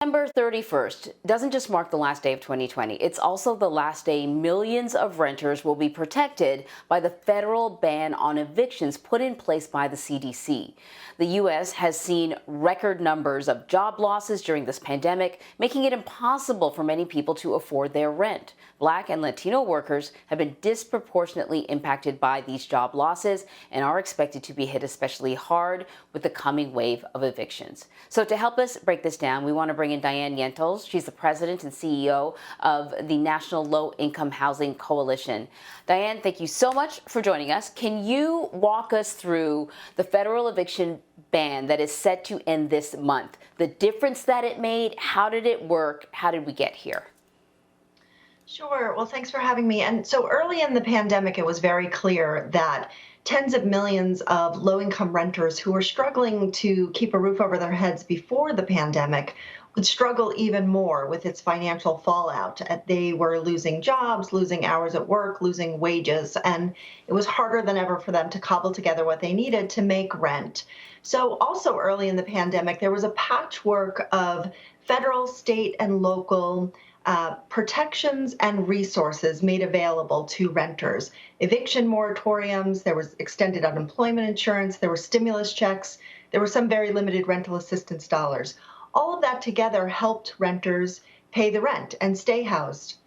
December 31st doesn't just mark the last day of 2020. It's also the last day millions of renters will be protected by the federal ban on evictions put in place by the CDC. The U.S. has seen record numbers of job losses during this pandemic, making it impossible for many people to afford their rent. Black and Latino workers have been disproportionately impacted by these job losses and are expected to be hit especially hard with the coming wave of evictions. So to help us break this down, we want to bring in Diane Yentles. She's the president and CEO of the National Low Income Housing Coalition. Diane, thank you so much for joining us. Can you walk us through the federal eviction ban that is set to end this month? The difference that it made, how did it work? How did we get here? Sure. Well, thanks for having me. And so early in the pandemic, it was very clear that tens of millions of low-income renters who were struggling to keep a roof over their heads before the pandemic would struggle even more with its financial fallout. They were losing jobs, losing hours at work, losing wages, and it was harder than ever for them to cobble together what they needed to make rent. So also early in the pandemic, there was a patchwork of federal, state, and local protections and resources made available to renters. Eviction moratoriums, there was extended unemployment insurance, there were stimulus checks, there were some very limited rental assistance dollars. All of that together helped renters pay the rent and stay housed.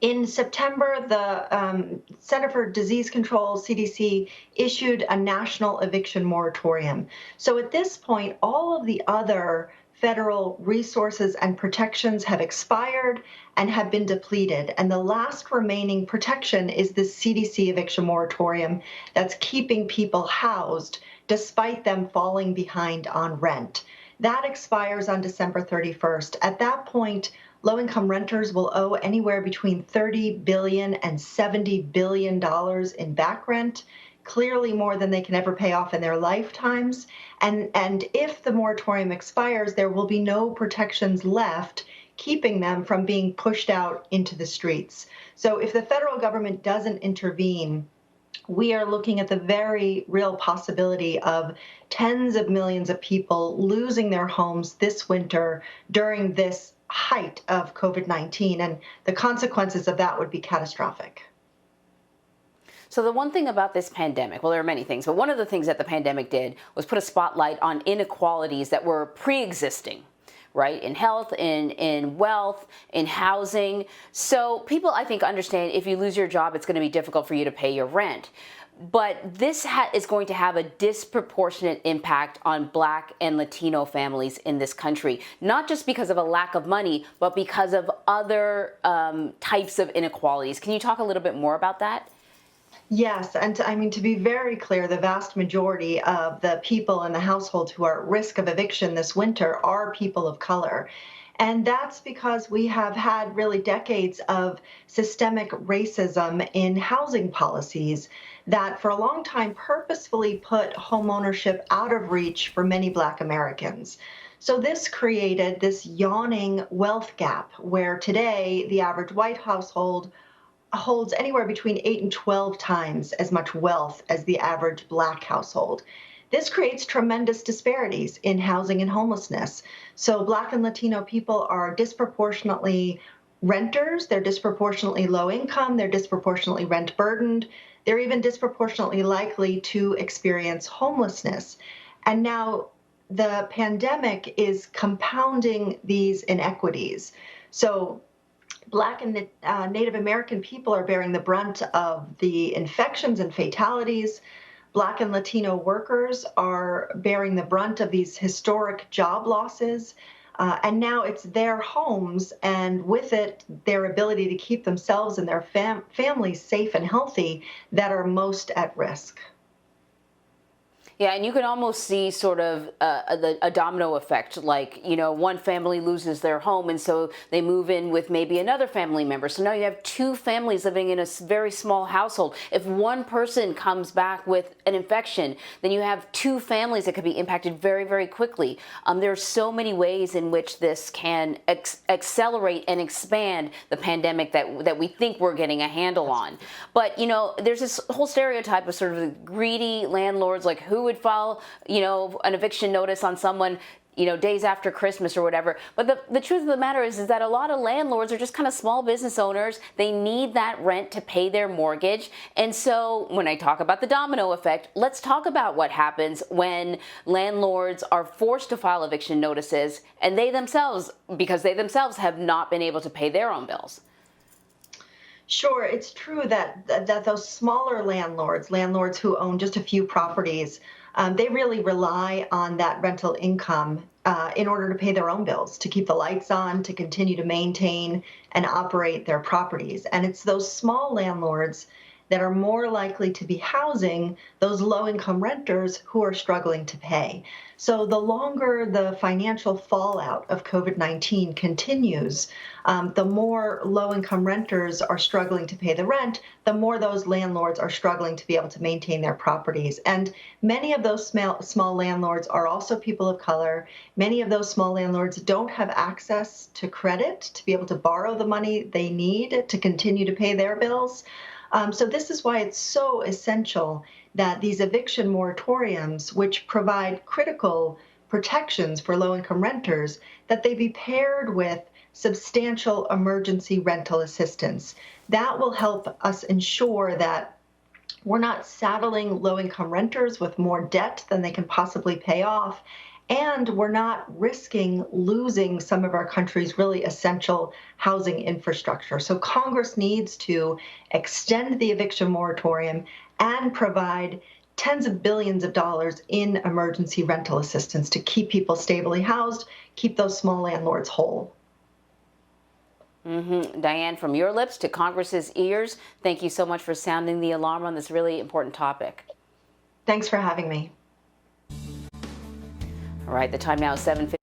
In September, the Center for Disease Control, CDC, issued a national eviction moratorium. So at this point, all of the other federal resources and protections have expired and have been depleted. And the last remaining protection is the CDC eviction moratorium that's keeping people housed despite them falling behind on rent. That expires on December 31st. At that point, low-income renters will owe anywhere between $30 billion and $70 billion in back rent, clearly more than they can ever pay off in their lifetimes. And if the moratorium expires, there will be no protections left keeping them from being pushed out into the streets. So if the federal government doesn't intervene, we are looking at the very real possibility of tens of millions of people losing their homes this winter during this height of COVID-19, and the consequences of that would be catastrophic. So the one thing about this pandemic, well, there are many things, but one of the things that the pandemic did was put a spotlight on inequalities that were pre-existing, right? In health, in wealth, in housing. So people, I think, understand if you lose your job, it's going to be difficult for you to pay your rent. But this is going to have a disproportionate impact on Black and Latino families in this country, not just because of a lack of money, but because of other types of inequalities. Can you talk a little bit more about that? Yes, and to be very clear, the vast majority of the people in the household who are at risk of eviction this winter are people of color. And that's because we have had really decades of systemic racism in housing policies that for a long time purposefully put homeownership out of reach for many Black Americans. So this created this yawning wealth gap where today the average white household holds anywhere between 8 and 12 times as much wealth as the average Black household. This creates tremendous disparities in housing and homelessness. So Black and Latino people are disproportionately renters, they're disproportionately low income, they're disproportionately rent burdened, they're even disproportionately likely to experience homelessness. And now the pandemic is compounding these inequities. So Black and Native American people are bearing the brunt of the infections and fatalities. Black and Latino workers are bearing the brunt of these historic job losses. And now it's their homes and with it, their ability to keep themselves and their families safe and healthy that are most at risk. Yeah, and you can almost see sort of a domino effect, like, you know, one family loses their home and so they move in with maybe another family member. So now you have two families living in a very small household. If one person comes back with an infection, then you have two families that could be impacted very, very quickly. There are so many ways in which this can accelerate and expand the pandemic that we think we're getting a handle on. But, you know, there's this whole stereotype of sort of greedy landlords, like who would file, you know, an eviction notice on someone days after Christmas or whatever. But the truth of the matter is that a lot of landlords are just kind of small business owners. They need that rent to pay their mortgage. And so when I talk about the domino effect, let's talk about what happens when landlords are forced to file eviction notices and because they themselves have not been able to pay their own bills. Sure, it's true that those smaller landlords who own just a few properties, they really rely on that rental income in order to pay their own bills, to keep the lights on, to continue to maintain and operate their properties. And it's those small landlords that are more likely to be housing those low-income renters who are struggling to pay. So the longer the financial fallout of COVID-19 continues, the more low-income renters are struggling to pay the rent, the more those landlords are struggling to be able to maintain their properties. And many of those small landlords are also people of color. Many of those small landlords don't have access to credit to be able to borrow the money they need to continue to pay their bills. So this is why it's so essential that these eviction moratoriums, which provide critical protections for low-income renters, that they be paired with substantial emergency rental assistance. That will help us ensure that we're not saddling low-income renters with more debt than they can possibly pay off, and we're not risking losing some of our country's really essential housing infrastructure. So Congress needs to extend the eviction moratorium and provide tens of billions of dollars in emergency rental assistance to keep people stably housed, keep those small landlords whole. Diane, from your lips to Congress's ears, thank you so much for sounding the alarm on this really important topic. Thanks for having me. All right, the time now is 7:50.